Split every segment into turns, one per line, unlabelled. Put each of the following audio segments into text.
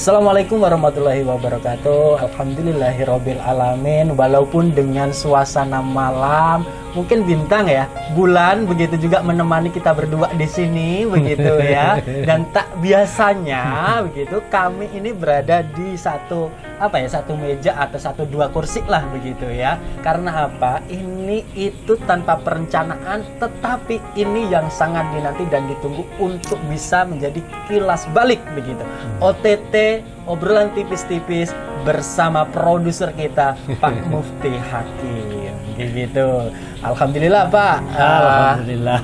Assalamualaikum warahmatullahi wabarakatuh. Alhamdulillahirabbil alamin. Walaupun dengan suasana malam, mungkin bintang ya, bulan begitu juga menemani kita berdua di sini begitu ya. Dan tak biasanya begitu kami ini berada di satu meja atau satu dua kursi lah begitu ya. Karena apa? Ini itu tanpa perencanaan, tetapi ini yang sangat dinanti dan ditunggu untuk bisa menjadi kilas balik begitu. OTT, obrolan tipis-tipis bersama produser kita Pak Mufti Hakim gitu. Alhamdulillah Pak.
Alhamdulillah.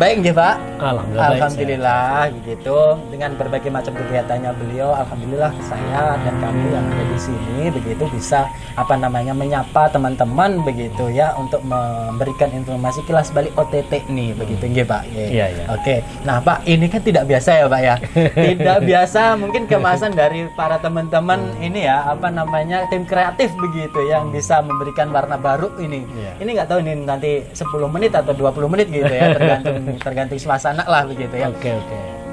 Baik nggih Pak?
Alhamdulillah
gitu. Dengan berbagai macam kegiatannya beliau, alhamdulillah saya dan kami yang ada di sini begitu bisa menyapa teman-teman begitu ya untuk memberikan informasi kilas balik OTT nih begitu nggih Pak.
Iya.
Oke. Nah Pak, ini kan tidak biasa ya Pak ya. Tidak biasa mungkin kemasan dari para teman-teman ini ya tim kreatif begitu yang bisa memberikan warna baru ini. Ini nggak tahu ini nanti 10 menit atau 20 menit gitu ya, tergantung suasana lah begitu ya.
Oke.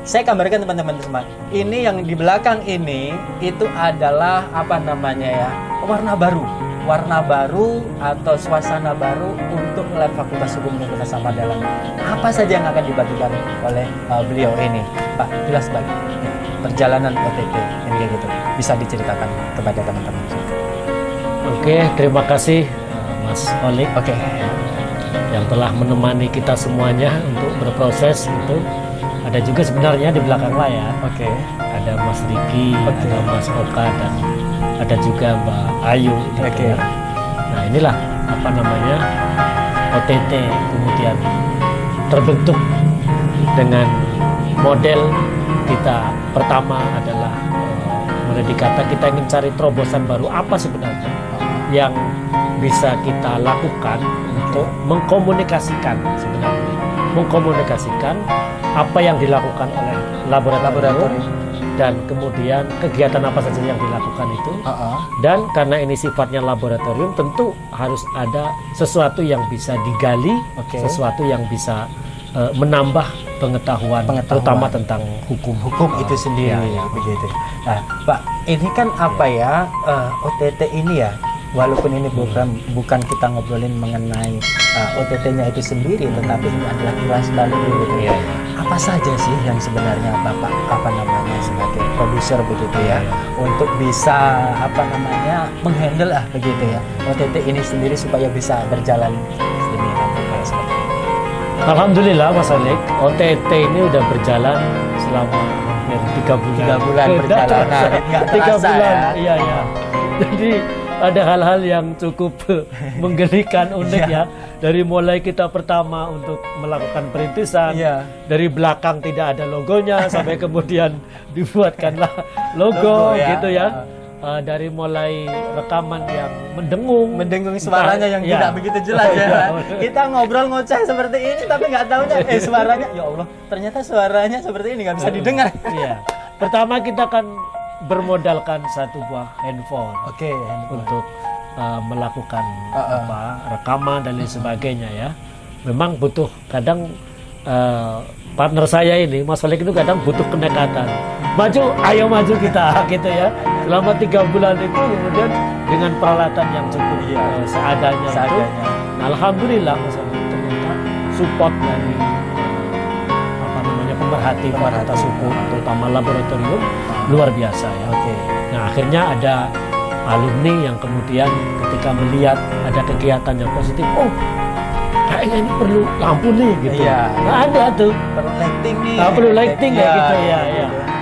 Saya gambarkan teman-teman semua. Ini yang di belakang ini itu adalah warna baru atau suasana baru untuk lab Fakultas Hukum Universitas Samarinda. Apa saja yang akan dibagikan oleh beliau ini, Pak? Jelas balik perjalanan OTT ini gitu. Bisa diceritakan kepada teman-teman.
Oke, terima kasih Mas Olik.
Oke.
Yang telah menemani kita semuanya untuk berproses itu. Ada juga sebenarnya di belakang layar.
Oke.
Ada Mas Riki, ada Mas Oka, dan ada juga Mbak Ayu.
Oke.
Nah inilah OTT kemudian terbentuk dengan model kita pertama adalah mulai dikata kita ingin cari terobosan baru apa sebenarnya yang bisa kita lakukan untuk mengkomunikasikan apa yang dilakukan oleh laboratorium dan kemudian kegiatan apa saja yang dilakukan itu. Dan karena ini sifatnya laboratorium, tentu harus ada sesuatu yang bisa digali, sesuatu yang bisa menambah pengetahuan terutama tentang hukum
itu sendiri begitu. Nah Pak, ini kan OTT ini ya, walaupun ini bukan kita ngobrolin mengenai OTT-nya itu sendiri, tetapi ini adalah kilas balik gitu. Apa saja sih yang sebenarnya Bapak sebagai produser begitu ya, untuk bisa menghandle begitu ya OTT ini sendiri supaya bisa berjalan sedemikian rupa seperti ini.
Alhamdulillah Mas Alik, OTT ini udah berjalan selama hampir 3 bulan
perjalanan.
3 bulan. Iya. Jadi ada hal-hal yang cukup menggelikan, unik ya. Dari mulai kita pertama untuk melakukan perintisan, dari belakang tidak ada logonya sampai kemudian dibuatkanlah logo gitu ya. Dari mulai rekaman yang mendengung
suaranya yang tidak begitu jelas ya. Kita ngobrol ngoceh seperti ini tapi nggak tahunya suaranya, ya Allah, ternyata suaranya seperti ini nggak bisa didengar.
Iya. Pertama kita kan bermodalkan satu buah handphone. Untuk melakukan rekaman dan lain sebagainya ya. Memang butuh kadang partner saya ini Mas Olik itu kadang butuh kenekatan. Ayo maju kita gitu ya. Selama 3 bulan itu kemudian dengan peralatan yang cukup seadanya. Itu, alhamdulillah Mas Olik ternyata support dari pemerhati Fakultas Hukum terutama laboratorium luar biasa ya. Nah akhirnya ada alumni yang kemudian ketika melihat ada kegiatan yang positif, kayaknya ini perlu lampu nih gitu. Nah, ada tuh
perlu lighting nih.
Perlu lighting ya gitu ya.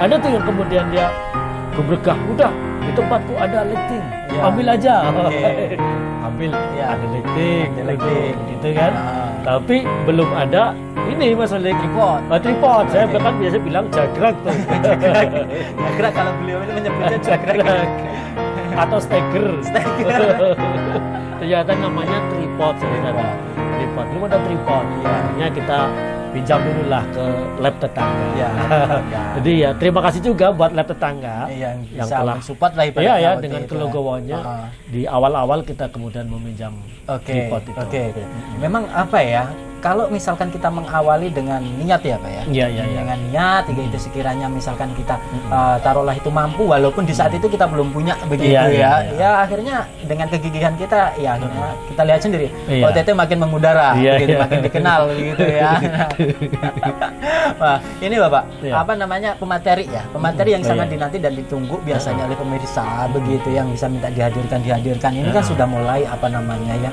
Ada tuh yang kemudian dia gebregah, udah di tempatku ada lighting, ambil aja. Ambil ada lighting gitu kan. Tapi belum ada ini Mas Olik, tripod. Saya bahkan biasa bilang jagrak tuh.
Jagrak kalau beliau ini menyebutnya jagrak
atau steger. Ternyata namanya tripod sebenarnya. Belum ada tripod. Akhirnya kita pinjam dulu lah ke lab tetangga. Jadi ya terima kasih juga buat lab tetangga yang telah
support lah
dengan kelogowannya. Di awal-awal kita kemudian meminjam tripod itu.
Memang kalau misalkan kita mengawali dengan niat ya Pak ya.
Iya.
Dengan niat itu sekiranya misalkan kita taruhlah itu mampu walaupun di saat itu kita belum punya begitu ya. Ya akhirnya dengan kegigihan kita ya akhirnya kita lihat sendiri OTT makin mengudara begitu, makin dikenal gitu ya. Wah, ini Bapak, apa namanya pemateri ya. Pemateri yang sangat dinanti dan ditunggu biasanya oleh pemirsa begitu yang bisa minta dihadirkan. Ini kan sudah mulai apa namanya ya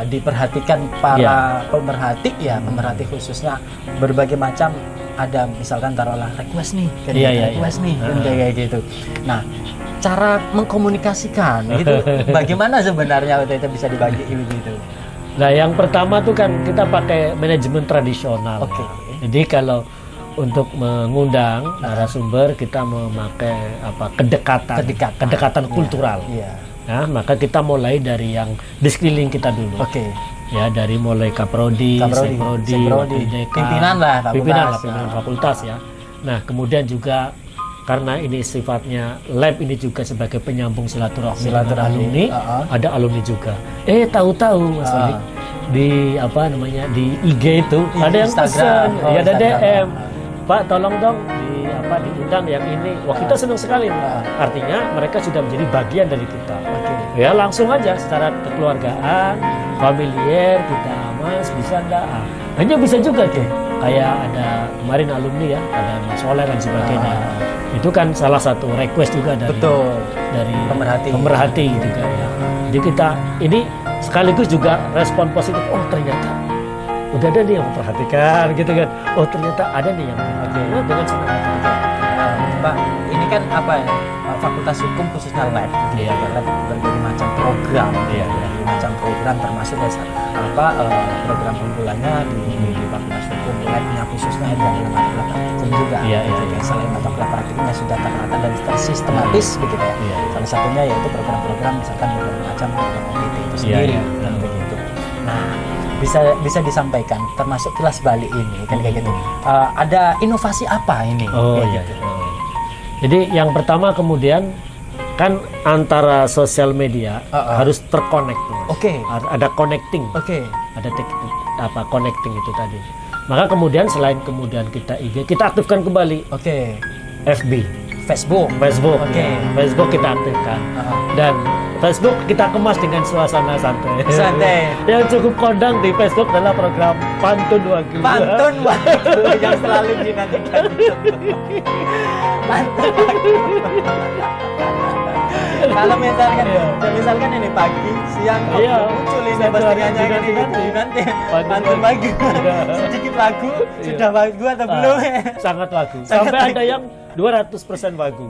diperhatikan para pemerhati pemerhati khususnya berbagai macam, ada misalkan taruhlah request nih request nih kayak gitu. Nah, cara mengkomunikasikan itu bagaimana sebenarnya waktu itu bisa dibagi begitu?
Nah, yang pertama tuh kan kita pakai manajemen tradisional. Jadi kalau untuk mengundang narasumber kita memakai kedekatan kultural. Nah, maka kita mulai dari yang di sekeliling kita dulu. Ya, dari mulai Kaprodi, Sekprodi,
pimpinan
fakultas ya. Nah, kemudian juga karena ini sifatnya lab ini juga sebagai penyambung silaturahmi alumni, ada alumni juga. Tahu-tahu Mas Wali, di apa namanya di IG itu ada yang pesan, ada DM. Pak, tolong dong diundang yang ini. Wah, kita senang sekali. Artinya mereka sudah menjadi bagian dari kita. Ya, langsung aja secara kekeluargaan, familiar kita, Mas bisa enggak? Hanya bisa juga tuh. Kayak ada kemarin alumni ya, ada Mas Soleh dan sebagainya. Itu kan salah satu request juga dari pemerhati gitu kan ya. Jadi kita ini sekaligus juga respon positif. Oh, ternyata udah ada nih yang memperhatikan gitu kan. Oh, ternyata ada nih yang memperhatikan. Dengan senang hati.
Pak, ini kan apa ya? Fakultas Hukum khususnya lab, lab berbagai macam program, berbagai macam program termasuk program unggulannya di Fakultas Hukum labnya khususnya dalam mata praktikum juga. Selain mata praktikumnya sudah tertata dan tersistematis begitu ya. Salah satunya yaitu program-program misalkan berbagai macam OPT itu sendiri dan begitu. Nah, bisa disampaikan termasuk kelas Bali ini kan kayak gitu. Ada inovasi apa ini?
Jadi yang pertama kemudian kan antara sosial media harus terkonek. Ada connecting. Ada connecting itu tadi. Maka kemudian selain kemudian kita IG, kita aktifkan kembali. Facebook. Facebook kita aktifkan. Dan Facebook kita kemas dengan suasana santai. Yang cukup kondang di Facebook adalah program Pantun Wagyu.
Yang selalu dinantikan. Pantun Wagyu. Kalau misalkan ini pagi, siang muncul ini postingannya nanti Pantun Wagyu. Sedikit lagu, sudah Wagyu atau belum?
Sangat Wagyu. Sampai ada yang 200% Wagyu.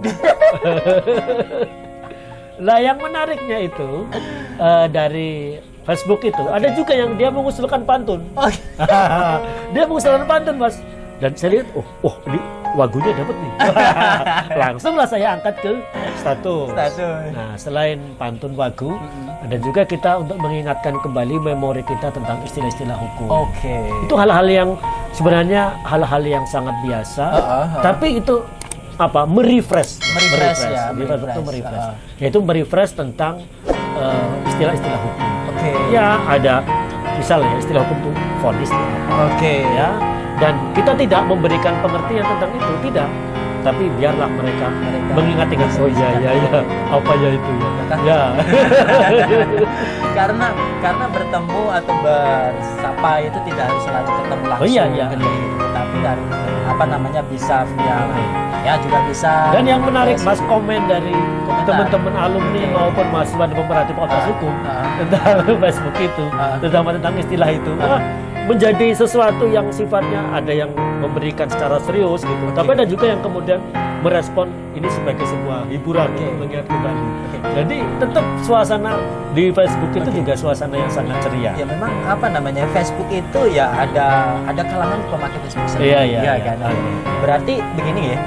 Lah, yang menariknya itu dari Facebook itu ada juga yang dia mengusulkan pantun. Dia mengusulkan pantun, Mas. Dan saya lihat, ini Wagunya dapat nih. Langsunglah saya angkat ke status. Nah, selain pantun Wagu, ada juga kita untuk mengingatkan kembali memori kita tentang istilah-istilah hukum. Itu hal-hal yang sebenarnya hal-hal yang sangat biasa, tapi itu merefresh. Yaitu merefresh tentang istilah-istilah hukum. Ya, ada misalnya istilah hukum itu vonis ya, dan kita tidak memberikan pengertian tentang itu, tidak, tapi biarlah mereka mengingat-ingat apa ya itu ya.
karena bertemu atau bersapa itu tidak harus selalu ketemu langsung. Tapi harus bisa via juga bisa.
Dan yang menarik Mas, komen dari teman-teman alumni maupun mahasiswa dan pemerhati Fakultas Hukum tentang Facebook itu, terutama tentang istilah itu, menjadi sesuatu yang sifatnya ada yang memberikan secara serius gitu. Tapi ada juga yang kemudian merespon ini sebagai sebuah hiburan untuk mengingat kembali. Jadi tetap suasana di Facebook itu juga suasana yang sangat ceria.
Ya memang Facebook itu ya ada kalangan pemakai Facebook sendiri. Berarti begini ya,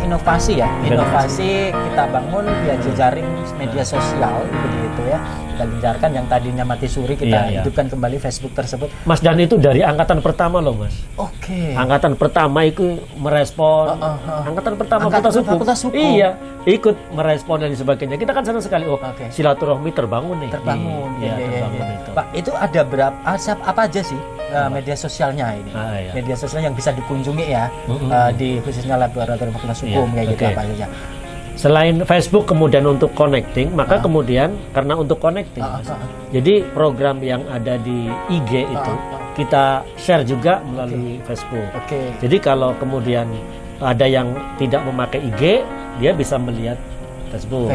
inovasi ya. Inovasi kita bangun via jejaring media sosial begitu ya. Kita gencarkan yang tadinya mati suri, kita hidupkan kembali Facebook tersebut.
Mas, dan itu dari angkatan pertama loh, Mas. Angkatan pertama itu merespon. Angkatan pertama Fakultas Hukum. Iya, ikut merespon dan sebagainya. Kita kan senang sekali. Silaturahmi terbangun nih.
Terbangun itu. Pak, itu ada berapa? Apa aja sih media sosialnya ini.
Iya.
Media sosial yang bisa dikunjungi ya, di khususnya Laboratorium Fakultas Hukum kayak gitu apa saja.
Selain Facebook kemudian untuk connecting, maka kemudian karena untuk connecting, jadi program yang ada di IG itu kita share juga melalui Facebook. Jadi kalau kemudian ada yang tidak memakai IG, dia bisa melihat Facebook.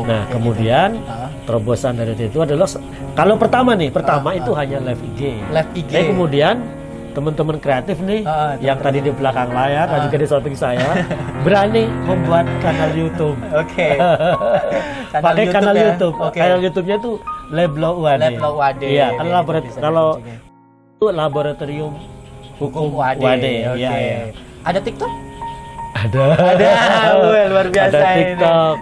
Nah, kemudian terobosan dari itu adalah kalau pertama itu hanya live IG. Tapi kemudian teman-teman kreatif nih yang tadi di belakang layar dan juga di samping saya berani membuat kanal YouTube. Pakai kanal YouTube. Kanal YouTube-nya tuh Leblo UAD. Iya, kalau itu Laboratorium Hukum UAD.
Ada TikTok?
Ada.
Luar biasa.
Ada TikTok.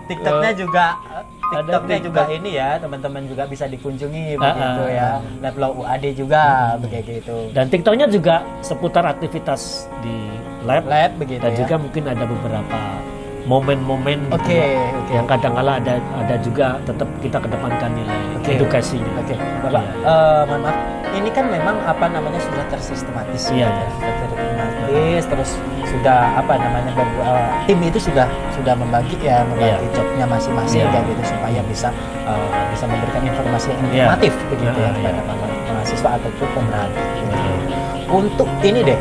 TikToknya juga ini ya, teman-teman juga bisa dikunjungi begitu ya. Leblo UAD juga begitu.
Dan TikToknya juga seputar aktivitas di lab
begitu.
Dan juga mungkin ada beberapa momen-momen yang kadang-kala ada juga tetap kita kedepankan nilai edukasi.
Bapak, mohon maaf, ini kan memang sudah tersistematis, terus sudah tim itu sudah membagi jobnya masing-masing kayak gitu supaya bisa memberikan informasi yang informatif begitu ya kepada mahasiswa ataupun pemerhati. Untuk ini deh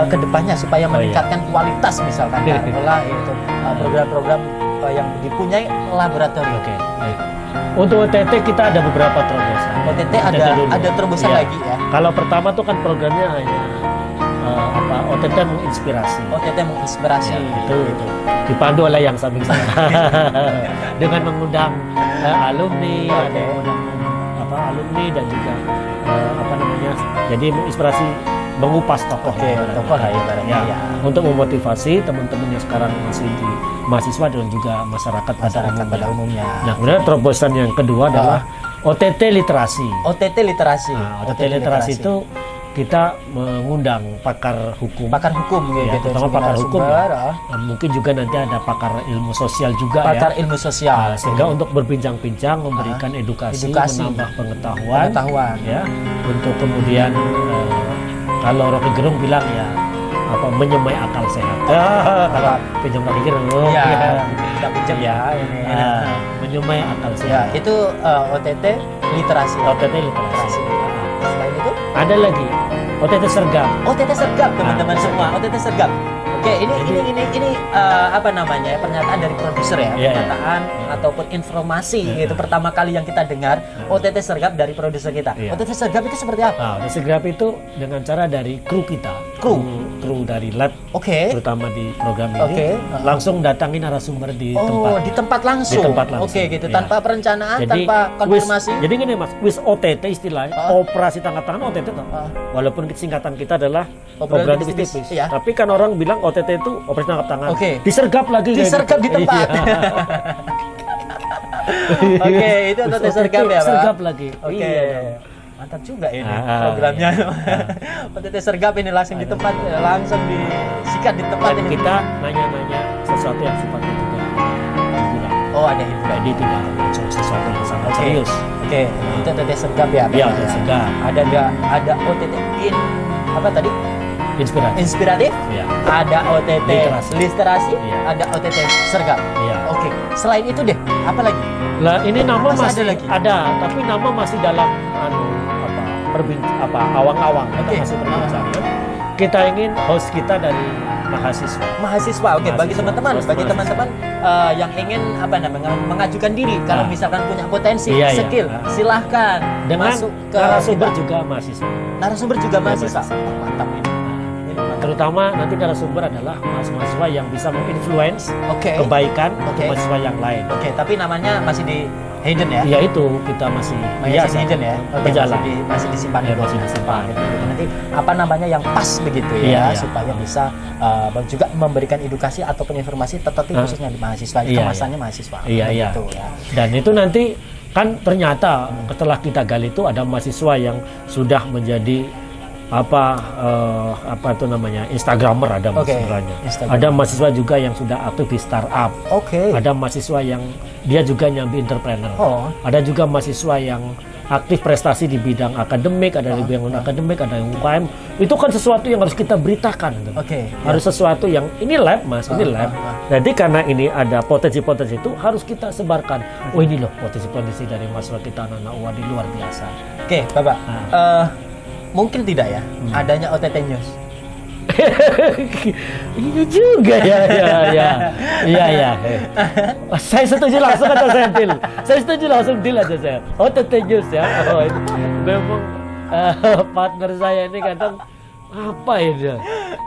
kedepannya supaya meningkatkan kualitas misalkan adalah itu program-program yang dipunyai laboratorium. Untuk OTT kita ada beberapa terobosan. OTT ada terobosan lagi ya. Kalau pertama tuh kan programnya hanya OTT menginspirasi. OTT menginspirasi itu dipandu oleh yang samping saya dengan mengundang alumni, ada alumni dan juga jadi menginspirasi, mengupas tokoh lah ibaratnya untuk memotivasi teman-teman yang sekarang masih di mahasiswa dan juga masyarakat pada umumnya. Nah, kemudian terobosan yang kedua adalah OTT literasi. OTT literasi itu kita mengundang pakar hukum gitu. Terutama pakar hukum mungkin juga nanti ada pakar ilmu sosial juga ilmu sosial sehingga untuk berbincang-bincang memberikan edukasi, menambah pengetahuan ya, untuk kemudian kalau Rocky Gerung bilang menyemai akal sehat. Kalau pinjam Rocky Gerung kita pinjam menyemai akal sehat. Itu OTT literasi. Selain itu ada lagi OTT sergap. Teman-teman semua, OTT sergap. Oke, ini pernyataan dari produser ya, pernyataan ataupun informasi itu pertama kali yang kita dengar OTT sergap dari produser kita. OTT sergap itu seperti apa? OTT sergap itu dengan cara dari kru kita, kru dari lab, terutama di program ini, langsung datangi narasumber di tempat langsung. Tanpa perencanaan, tanpa konfirmasi. Jadi gini Mas, OTT istilahnya, operasi tangkap tangan OTT walaupun singkatan kita adalah operatif tipis. Tapi kan orang bilang OTT itu operasi tangkap tangan. Disergap lagi. Disergap di tempat. Itu OTT sergap ya, Pak? Sergap lagi. Mantap juga ini programnya. OTT sergap ini langsung di tempat, langsung disikat di tempat. Dan kita nanya-nanya sesuatu yang sifatnya juga hiburan. Ada hiburan. Jadi tidak sesuatu yang sangat serius. Itu OTT sergap ya? Iya, OTT sergap. Ada OTT inspiratif, ada OTT literasi, ada OTT sergap. Selain itu deh, apa lagi? Lah ini nama masih ada, tapi nama masih dalam awang-awang. Kita masih berbincang. Kita ingin host kita dari mahasiswa. Bagi teman-teman yang ingin mengajukan diri, kalau misalkan punya potensi, skill, silahkan masuk ke narasumber juga mahasiswa. Mantap ini. Terutama nanti narasumber adalah mahasiswa yang bisa menginfluence kebaikan untuk mahasiswa yang lain. Tapi namanya masih di hidden ya? Iya, itu kita masih hidden ya. Masih disimpan dulu. Nanti yang pas begitu ya, supaya bisa juga memberikan edukasi ataupun informasi, tetapi khususnya di mahasiswa, kemasannya mahasiswa. Gitu, ya. Dan itu nanti kan ternyata setelah kita gali itu ada mahasiswa yang sudah menjadi Instagramer, ada mahasiswanya. Ada mahasiswa juga yang sudah aktif di startup. Ada mahasiswa yang dia juga nyambi entrepreneur. Ada juga mahasiswa yang
aktif prestasi di bidang akademik, ada di bidang non-akademik, ada yang UKM. Itu kan sesuatu yang harus kita beritakan. Gitu. Harus sesuatu yang ini lab Mas, ini lab. Jadi karena ini ada potensi-potensi itu harus kita sebarkan. Oh ini loh potensi-potensi dari mahasiswa kita anak-anak UAD luar biasa.
Oke, Bapak. Mungkin tidak ya adanya OTT News.
Iya juga ya. Saya setuju langsung aja saya deal. Saya setuju langsung deal aja saya. OTT News ya. Oh, itu memang partner saya ini kadang apa ya dia?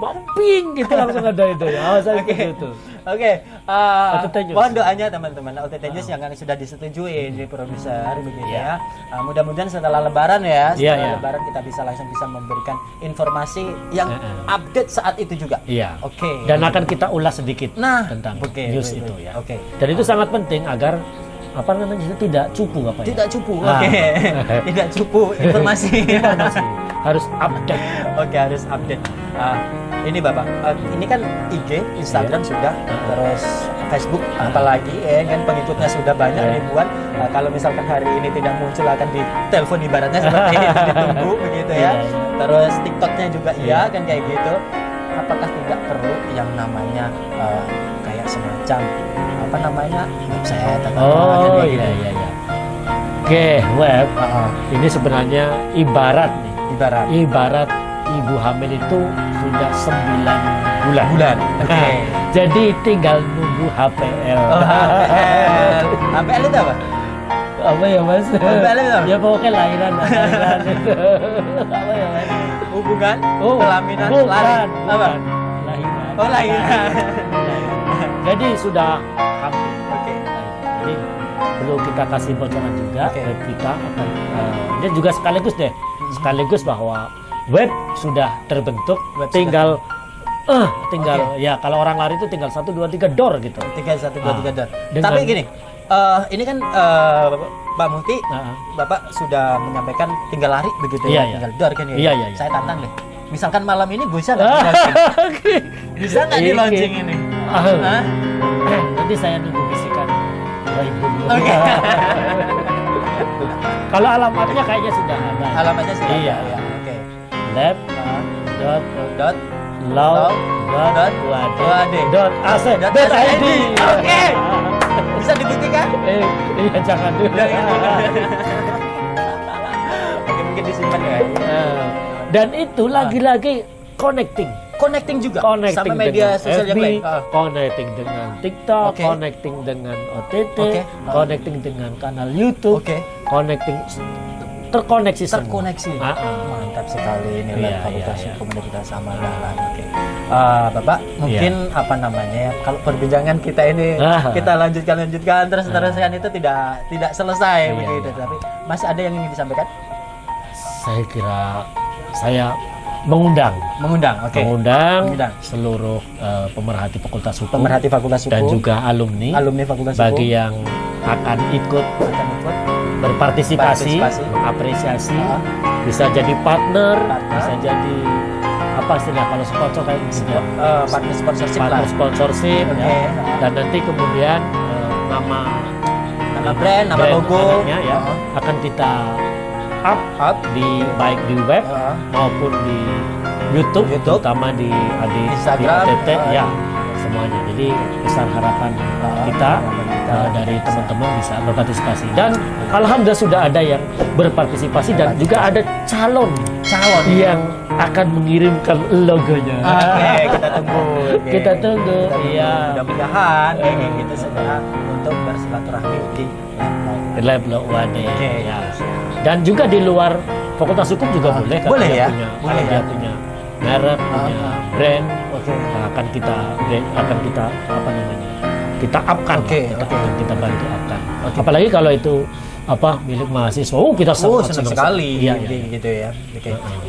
Mamping gitu langsung ada itu ya. Saya setuju itu.
Oke,
OTT News.
mohon doanya teman-teman OTT News yang sudah disetujui di produser begitu ya. Mudah-mudahan setelah Lebaran ya, setelah Lebaran kita bisa memberikan informasi yang update saat itu juga.
Iya.
Oke.
Dan akan kita ulas sedikit tentang news itu ya.
Oke.
Dan itu sangat penting agar apa namanya itu tidak cupu apa ya?
Tidak cupu. Tidak cupu informasi.
Harus update.
Oke, harus update. Ini Bapak, ini kan IG, Instagram sudah, terus Facebook apalagi kan pengikutnya sudah banyak ribuan. Kalau misalkan hari ini tidak muncul akan ditelepon ibaratnya seperti itu, ditunggu begitu ya. Terus TikToknya juga kan kayak gitu. Apakah tidak perlu yang namanya kayak semacam apa namanya website atau
iya. Oke, web. Ini sebenarnya ibarat ibu hamil itu sudah 9 bulan.
Oke.
Jadi tinggal nunggu HPL.
HPL itu apa?
Apa ya Mas?
HPL itu apa?
Ya pokoknya lahiran. Apa ya Mas?
Hubungan, kelaminan, lahiran. Apa?
Lahiran.
Oh, lahiran.
Jadi sudah hamil.
Oke.
Jadi perlu kita kasih bocoran juga. Web kita akan ini juga sekaligus bahwa web sudah terbentuk, tinggal ya kalau orang lari itu tinggal 1 2 3 door gitu.
1 2 3 door. Tapi gini, ini kan Pak Muhti, Bapak sudah menyampaikan tinggal lari begitu ya, tinggal door kan ya.
Iya.
Saya tantang deh. Misalkan malam ini bisa nggak di launching? Bisa nggak di launching ini?
Nanti saya nunggu bisikan Ibu.
Oke.
Kalau alamatnya kayaknya sudah ada.
Alamatnya sudah ada. Oke.
lab.law.uad.ac.id.
Oke. Bisa dibuktikan?
Iya jangan dulu.
Oke, mungkin disimpan ya.
Dan itu lagi-lagi connecting juga sama media sosial yang lain, connecting dengan TikTok, connecting dengan OTT, connecting dengan kanal YouTube, terkoneksi.
Mantap sekali ini Fakultas Hukum Universitas Hamadan. Bapak mungkin apa namanya kalau perbincangan kita ini kita lanjutkan terus-terusan itu tidak selesai begitu, tapi masih ada yang ingin disampaikan?
Saya kira saya mengundang seluruh pemerhati Fakultas Hukum dan juga alumni
Fakultas
bagi yang akan ikut berpartisipasi, mengapresiasi, bisa jadi partner, bisa jadi apa istilah kalau sponsor kayak partner sponsorship ya. Dan nanti kemudian nama
brand, nama logo
akan kita up baik di web maupun di YouTube. Terutama di Instagram, di OTT semuanya. Jadi besar harapan kita dari teman-teman bisa berpartisipasi, dan alhamdulillah sudah ada yang berpartisipasi dan juga ada calon yang akan mengirimkan logonya. Kita tunggu.
Mudah-mudahan kita segera untuk bersilaturahmi di
lab UAD. Dan juga di luar Fakultas Hukum juga boleh kalau dia punya merek, punya brand, akan kita apa namanya? Kita upkan, kita bantu upkan. Apalagi kalau itu milik mahasiswa, kita
senang sekali gitu ya.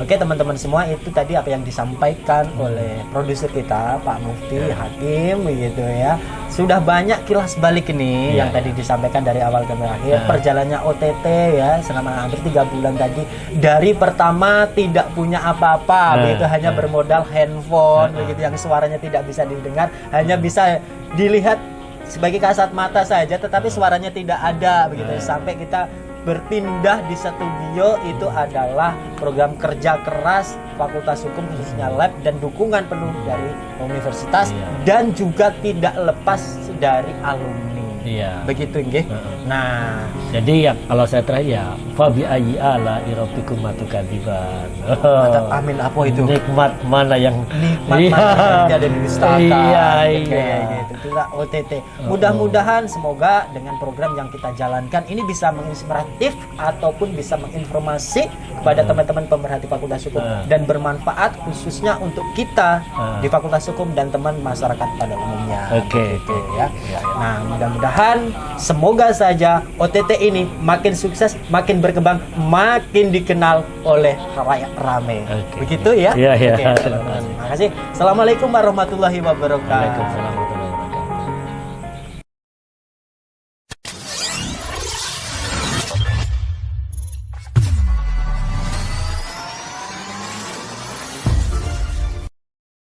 Oke, teman-teman semua, itu tadi apa yang disampaikan oleh produser kita Pak Mufti Hakim begitu ya. Sudah banyak kilas balik ini yang tadi disampaikan dari awal ke akhir perjalanannya OTT ya selama hampir 3 bulan tadi. Dari pertama tidak punya apa-apa begitu, hanya bermodal handphone begitu yang suaranya tidak bisa didengar, hanya bisa dilihat sebagai kasat mata saja, tetapi suaranya tidak ada begitu, sampai kita berpindah di satu bio itu adalah program kerja keras Fakultas Hukum khususnya lab dan dukungan penuh dari universitas dan juga tidak lepas dari alumni. Begitu nggih. Nah,
jadi ya kalau saya terakhir ya fa bi ayyi ala rabbikum matukadziban.
Amin, apa itu?
Nikmat mana yang
mana yang ada di Pustaka.
Iya.
Gitu. Itulah OTT. Mudah-mudahan semoga dengan program yang kita jalankan ini bisa menginspiratif ataupun bisa menginformasi kepada teman-teman pemerhati Fakultas Hukum dan bermanfaat khususnya untuk kita di Fakultas Hukum dan teman masyarakat pada umumnya. Gitu ya. Nah, mudah-mudahan semoga saja OTT ini makin sukses, makin berkembang, makin dikenal oleh khalayak ramai. Begitu ya?
Iya.
Terima kasih. Assalamualaikum warahmatullahi wabarakatuh.